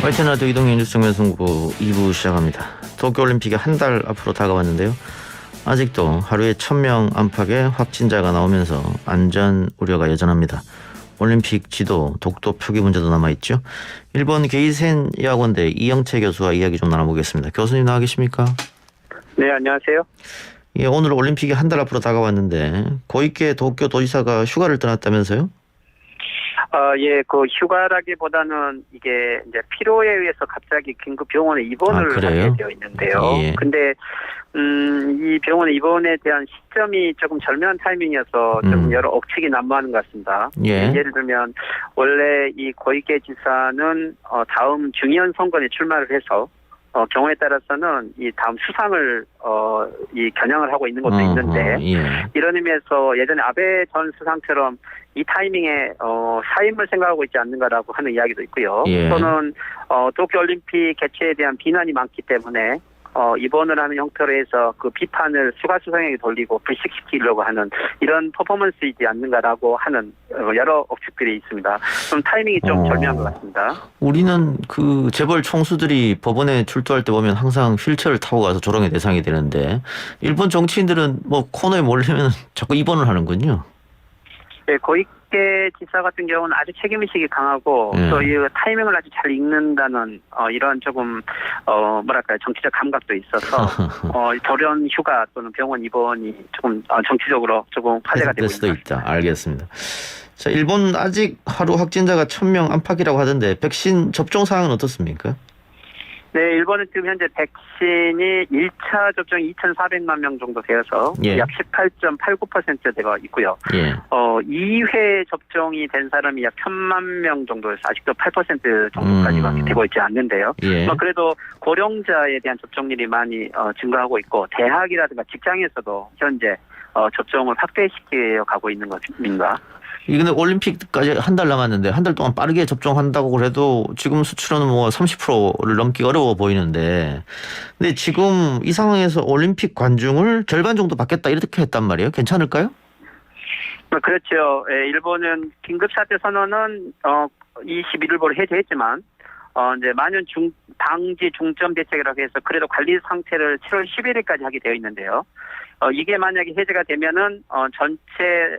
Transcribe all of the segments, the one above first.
YTN 라디오 이동현 뉴스 정면승부 2부 시작합니다. 도쿄올림픽이 한 달 앞으로 다가왔는데요. 아직도 하루에 1000명 안팎의 확진자가 나오면서 안전 우려가 여전합니다. 올림픽 지도, 독도 표기 문제도 남아있죠. 일본 게이센 여학원대 이영채 교수와 이야기 좀 나눠보겠습니다. 교수님 나와 계십니까? 네, 안녕하세요. 예, 오늘 올림픽이 한 달 앞으로 다가왔는데 고이케 도쿄 도지사가 휴가를 떠났다면서요? 예, 그 휴가라기보다는 이게 이제 필요에 의해서 갑자기 긴급 병원에 입원을 하게 되어 있는데요. 예. 근데 이 병원에 입원에 대한 시점이 조금 절묘한 타이밍이어서 좀 여러 억측이 난무하는 것 같습니다. 예. 예를 들면 원래 이 고이케 지사는 다음 중의원 선거에 출마를 해서 경우에 따라서는 이 다음 수상을 이 겨냥을 하고 있는 것도 있는데 예. 이런 의미에서 예전에 아베 전 수상처럼 이 타이밍에 사임을 생각하고 있지 않는가라고 하는 이야기도 있고요. 예. 또는 도쿄올림픽 개최에 대한 비난이 많기 때문에 입원을 하는 형태로 해서 그 비판을 수가 수상에게 돌리고 불식시키려고 하는 이런 퍼포먼스이지 않는가라고 하는 여러 억측들이 있습니다. 좀 타이밍이 좀 절묘한 것 같습니다. 우리는 그 재벌 총수들이 법원에 출두할 때 보면 항상 휠체어를 타고 가서 조롱의 대상이 되는데 일본 정치인들은 뭐 코너에 몰리면 자꾸 입원을 하는군요. 네, 고이케 지사 같은 경우는 아주 책임의식이 강하고 또 이 타이밍을 아주 잘 읽는다는 이런 조금 뭐랄까요 정치적 감각도 있어서 돌연 휴가 또는 병원 입원이 조금 정치적으로 조금 화제가 되고 있는 수도 것 같습니다. 있다. 알겠습니다. 자, 일본 아직 하루 확진자가 1000명 안팎이라고 하던데 백신 접종 상황은 어떻습니까? 네, 일본은 지금 현재 백신이 1차 접종이 2,400만 명 정도 되어서 예. 약 18.89% 되어 있고요. 예. 2회 접종이 된 사람이 약 1,000만 명 정도에서 아직도 8% 정도까지밖에 되고 있지 않는데요. 예. 그래도 고령자에 대한 접종률이 많이 증가하고 있고 대학이라든가 직장에서도 현재 접종을 확대시켜 가고 있는 것입니다. 이근데 올림픽까지 한 달 남았는데 한 달 동안 빠르게 접종한다고 그래도 지금 수치로는 뭐 30%를 넘기 어려워 보이는데 근데 지금 이 상황에서 올림픽 관중을 절반 정도 받겠다 이렇게 했단 말이에요. 괜찮을까요? 그렇죠. 예, 일본은 긴급사태 선언은 21일부로 해제했지만 이제 만연 방지 중점 대책이라고 해서 그래도 관리 상태를 7월 11일까지 하게 되어 있는데요. 이게 만약에 해제가 되면은 전체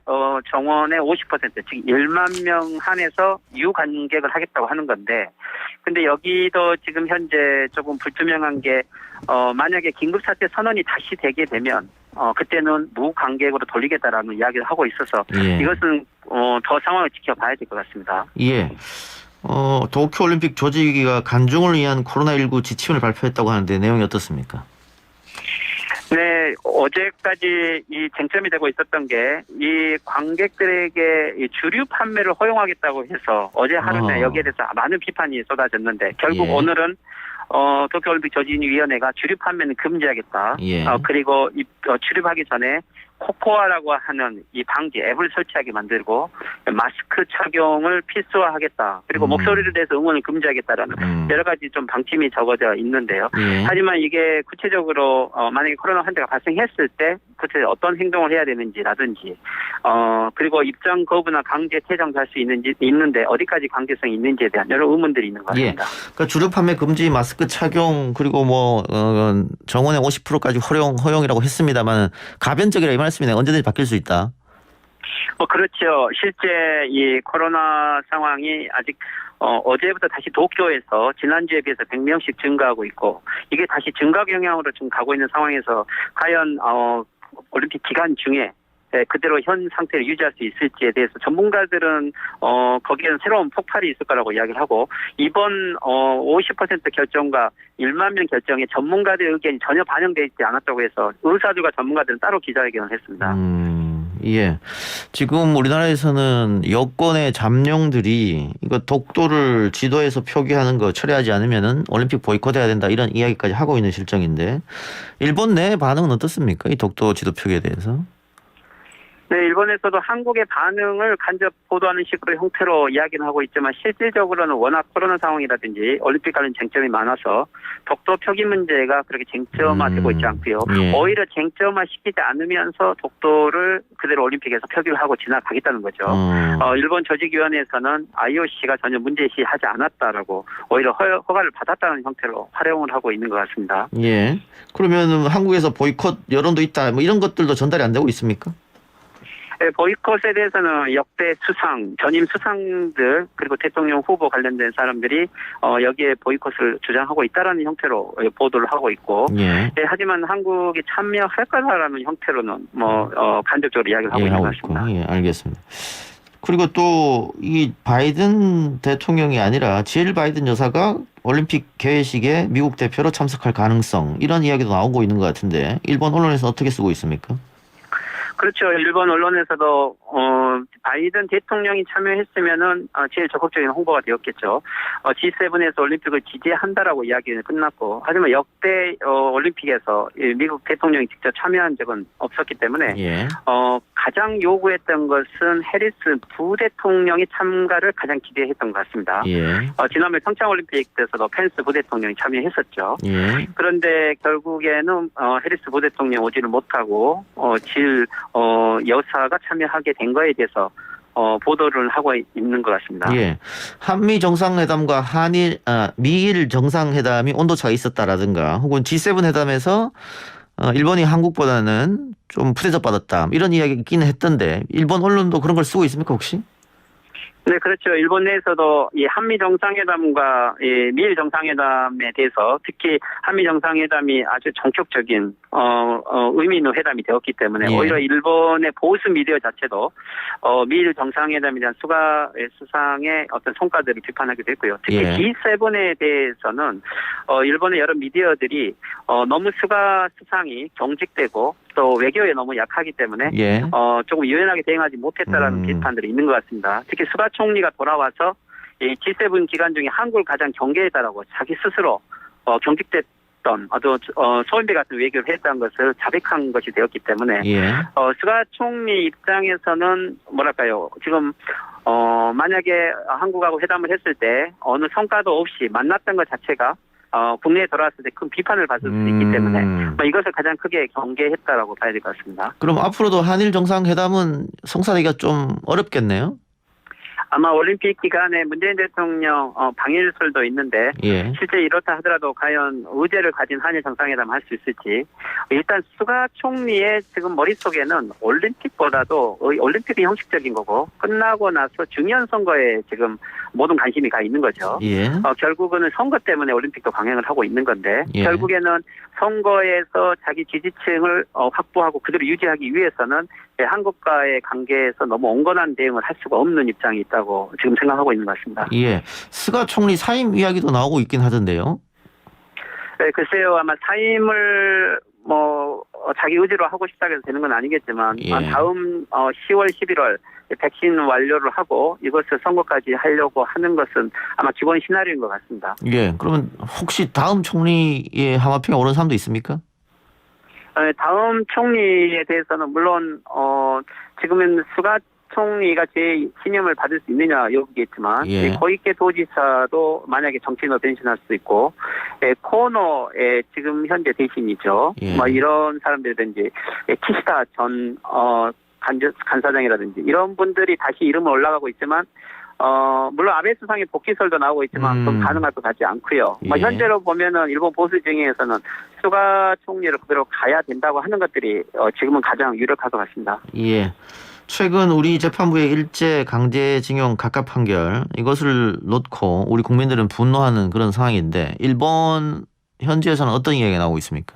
정원의 50% 즉 1만 명 한해서 유관객을 하겠다고 하는 건데, 근데 여기도 지금 현재 조금 불투명한 게 만약에 긴급사태 선언이 다시 되게 되면 그때는 무관객으로 돌리겠다라는 이야기를 하고 있어서 예. 이것은 더 상황을 지켜봐야 될 것 같습니다. 예. 도쿄올림픽 조직위가 관중을 위한 코로나19 지침을 발표했다고 하는데 내용이 어떻습니까? 네, 어제까지 이 쟁점이 되고 있었던 게 이 관객들에게 이 주류 판매를 허용하겠다고 해서 어제 하루는 여기에 대해서 많은 비판이 쏟아졌는데 결국 예. 오늘은 도쿄올림픽 조직위원회가 주류 판매는 금지하겠다. 예. 그리고 출입하기 전에 코코아라고 하는 이 방지 앱을 설치하게 만들고 마스크 착용을 필수화하겠다. 그리고 목소리를 내서 응원을 금지하겠다라는 여러 가지 좀 방침이 적어져 있는데요. 예. 하지만 이게 구체적으로 만약에 코로나 환자가 발생했을 때 구체 어떤 행동을 해야 되는지라든지 그리고 입장 거부나 강제 퇴장도 할 수 있는데 어디까지 강제성이 있는지에 대한 여러 의문들이 있는 것 예. 같습니다. 그러니까 주류 판매 금지, 마스크 착용 그리고 뭐 정원의 50%까지 허용이라고 했습니다만 가변적이라 이 말씀이네. 언제든지 바뀔 수 있다. 그렇죠. 실제 이 코로나 상황이 아직 어제부터 다시 도쿄에서 지난주에 비해서 100명씩 증가하고 있고 이게 다시 증가 경향으로 지금 가고 있는 상황에서 과연 올림픽 기간 중에 그대로 현 상태를 유지할 수 있을지에 대해서 전문가들은 거기에는 새로운 폭발이 있을 거라고 이야기를 하고 이번 50% 결정과 1만 명 결정에 전문가들의 의견이 전혀 반영되어 있지 않았다고 해서 의사들과 전문가들은 따로 기자회견을 했습니다. 예. 지금 우리나라에서는 여권의 잠룡들이 이거 독도를 지도에서 표기하는 거 처리하지 않으면은 올림픽 보이콧해야 된다 이런 이야기까지 하고 있는 실정인데 일본 내 반응은 어떻습니까? 이 독도 지도 표기에 대해서? 네, 일본에서도 한국의 반응을 간접 보도하는 식으로 형태로 이야기는 하고 있지만 실질적으로는 워낙 코로나 상황이라든지 올림픽 관련 쟁점이 많아서 독도 표기 문제가 그렇게 쟁점화되고 있지 않고요. 예. 오히려 쟁점화시키지 않으면서 독도를 그대로 올림픽에서 표기를 하고 지나가겠다는 거죠. 일본 조직위원회에서는 IOC가 전혀 문제시하지 않았다라고 오히려 허가를 받았다는 형태로 활용을 하고 있는 것 같습니다. 예. 그러면 한국에서 보이콧 여론도 있다. 뭐 이런 것들도 전달이 안 되고 있습니까? 네, 보이콧에 대해서는 역대 수상, 전임 수상들 그리고 대통령 후보 관련된 사람들이 여기에 보이콧을 주장하고 있다라는 형태로 보도를 하고 있고, 예. 네, 하지만 한국이 참여할 거라는 형태로는 간접적으로 이야기를 하고 있는 것 같습니다. 예, 알겠습니다. 그리고 또 이 바이든 대통령이 아니라 질 바이든 여사가 올림픽 개회식에 미국 대표로 참석할 가능성 이런 이야기도 나오고 있는 것 같은데 일본 언론에서 어떻게 쓰고 있습니까? 그렇죠. 일본 언론에서도 바이든 대통령이 참여했으면은 제일 적극적인 홍보가 되었겠죠. G7에서 올림픽을 지지한다라고 이야기는 끝났고, 하지만 역대 올림픽에서 미국 대통령이 직접 참여한 적은 없었기 때문에 예. 가장 요구했던 것은 해리스 부대통령이 참가를 가장 기대했던 것 같습니다. 예. 지난해 평창 올림픽 때서도 펜스 부대통령이 참여했었죠. 예. 그런데 결국에는 해리스 부대통령 오지를 못하고 질 여사가 참여하게 된 거에 대해서 보도를 하고 있는 것 같습니다. 예. 한미 정상회담과 미일 정상회담이 온도차가 있었다라든가 혹은 G7 회담에서 일본이 한국보다는 좀 푸대접 받았다 이런 이야기 있기는 했던데 일본 언론도 그런 걸 쓰고 있습니까 혹시? 네, 그렇죠. 일본 내에서도 이 한미 정상회담과 이 미일 정상회담에 대해서 특히 한미 정상회담이 아주 전격적인 의미 있는 회담이 되었기 때문에 예. 오히려 일본의 보수 미디어 자체도 미일 정상회담에 대한 수상의 어떤 성과들을 비판하기도 했고요. 특히 예. G7에 대해서는 일본의 여러 미디어들이 너무 스가 수상이 경직되고 또 외교에 너무 약하기 때문에 예. 조금 유연하게 대응하지 못했다라는 비판들이 있는 것 같습니다. 특히 스가 총리가 돌아와서 이 G7 기간 중에 한국을 가장 경계했다라고 자기 스스로 경직됐던 아주 소인배 같은 외교를 했다는 것을 자백한 것이 되었기 때문에 예. 스가 총리 입장에서는 뭐랄까요 지금 만약에 한국하고 회담을 했을 때 어느 성과도 없이 만났던 것 자체가 국내에 돌아왔을 때 큰 비판을 받을 수 있기 때문에 이것을 가장 크게 경계했다라고 봐야 될 것 같습니다. 그럼 앞으로도 한일 정상회담은 성사되기가 좀 어렵겠네요. 아마 올림픽 기간에 문재인 대통령 방일설도 있는데 예. 실제 이렇다 하더라도 과연 의제를 가진 한일 정상회담 할 수 있을지 일단 스가 총리의 지금 머릿속에는 올림픽보다도 올림픽이 형식적인 거고 끝나고 나서 중요한 선거에 지금 모든 관심이 가 있는 거죠. 예. 결국은 선거 때문에 올림픽도 강행을 하고 있는 건데 예. 결국에는 선거에서 자기 지지층을 확보하고 그대로 유지하기 위해서는 한국과의 관계에서 너무 온건한 대응을 할 수가 없는 입장이 있다고 지금 생각하고 있는 것 같습니다. 예. 스가 총리 사임 이야기도 나오고 있긴 하던데요. 네, 글쎄요. 아마 사임을 자기 의지로 하고 싶다고 해서 되는 건 아니겠지만 예. 다음 10월, 11월 백신 완료를 하고 이것을 선거까지 하려고 하는 것은 아마 기본 시나리오인 것 같습니다. 예. 그러면 혹시 다음 총리의 하마평에 오른 사람도 있습니까? 다음 총리에 대해서는 물론 지금은 스가 총리가 제 신임을 받을 수 있느냐 여기겠지만 예. 고이케 도지사도 만약에 정치인으로 변신할 수 있고 코노의 지금 현재 대신이죠. 예. 이런 사람들이든지 키시다 전 간사장이라든지 이런 분들이 다시 이름을 올라가고 있지만 물론 아베 수상의 복귀설도 나오고 있지만 좀 가능할 것 같지 않고요. 예. 현재로 보면은 일본 보수 정의에서는 스가 총리를 그대로 가야 된다고 하는 것들이 지금은 가장 유력할 것 같습니다. 예. 최근 우리 재판부의 일제 강제징용 각각 판결 이것을 놓고 우리 국민들은 분노하는 그런 상황인데 일본 현지에서는 어떤 이야기가 나오고 있습니까?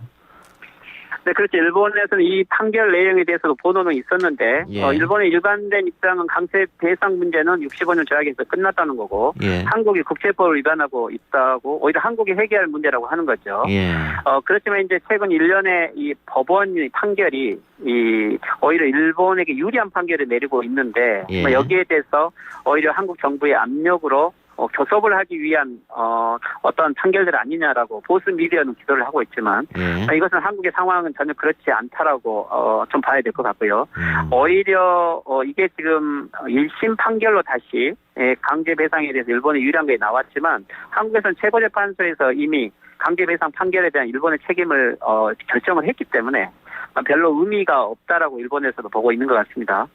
네, 그렇죠. 일본에서는 이 판결 내용에 대해서도 보도는 있었는데 예. 일본의 일관된 입장은 강제 배상 문제는 65년 조약에서 끝났다는 거고 예. 한국이 국제법을 위반하고 있다고 오히려 한국이 해결할 문제라고 하는 거죠. 예. 그렇지만 이제 최근 1년의 이 법원 판결이 오히려 일본에게 유리한 판결을 내리고 있는데 예. 여기에 대해서 오히려 한국 정부의 압력으로 교섭을 하기 위한 어떤 판결들 아니냐라고 보수 미디어는 기도를 하고 있지만 예. 이것은 한국의 상황은 전혀 그렇지 않다라고 좀 봐야 될 것 같고요. 오히려 이게 지금 1심 판결로 다시 강제 배상에 대해서 일본의 유리한 게 나왔지만 한국에서는 최고재판소에서 이미 강제 배상 판결에 대한 일본의 책임을 결정을 했기 때문에 별로 의미가 없다라고 일본에서도 보고 있는 것 같습니다.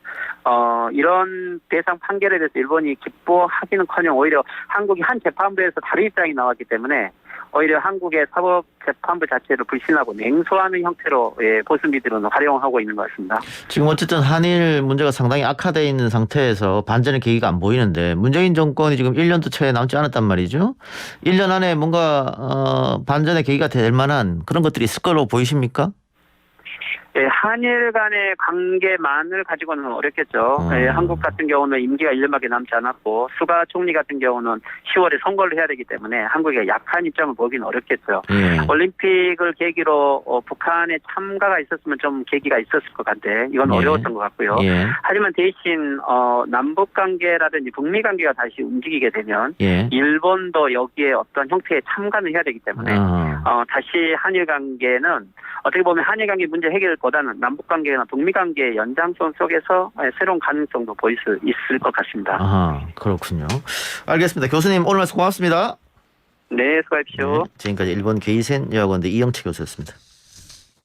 이런 배상 판결에 대해서 일본이 기뻐하기는커녕 오히려 한국이 한 재판부에서 다른 입장이 나왔기 때문에 오히려 한국의 사법재판부 자체를 불신하고 냉소하는 형태로 보수 미디어는 활용하고 있는 것 같습니다. 지금 어쨌든 한일 문제가 상당히 악화되어 있는 상태에서 반전의 계기가 안 보이는데 문재인 정권이 지금 1년도 채 남지 않았단 말이죠. 1년 안에 뭔가 반전의 계기가 될 만한 그런 것들이 있을 걸로 보이십니까? 한일 간의 관계만을 가지고는 어렵겠죠. 한국 같은 경우는 임기가 1년밖에 남지 않았고 수가 총리 같은 경우는 10월에 선거를 해야 되기 때문에 한국의 약한 입장을 보기는 어렵겠어요. 올림픽을 계기로 북한의 참가가 있었으면 좀 계기가 있었을 것 같은데 이건 어려웠던 것 같고요. 하지만 대신 남북 관계라든지 북미 관계가 다시 움직이게 되면 일본도 여기에 어떤 형태의 참가를 해야 되기 때문에 다시 한일 관계는 어떻게 보면 한일 관계 문제 해결보다는 남북 관계나 북미 관계의 연장선 속에서 새로운 가능성도 보일 수 있을 것 같습니다. 아, 그렇군요. 알겠습니다. 교수님 오늘 말씀 고맙습니다. 네, 수고하십시오. 지금까지 일본 게이센 여학원대 이영채 교수였습니다.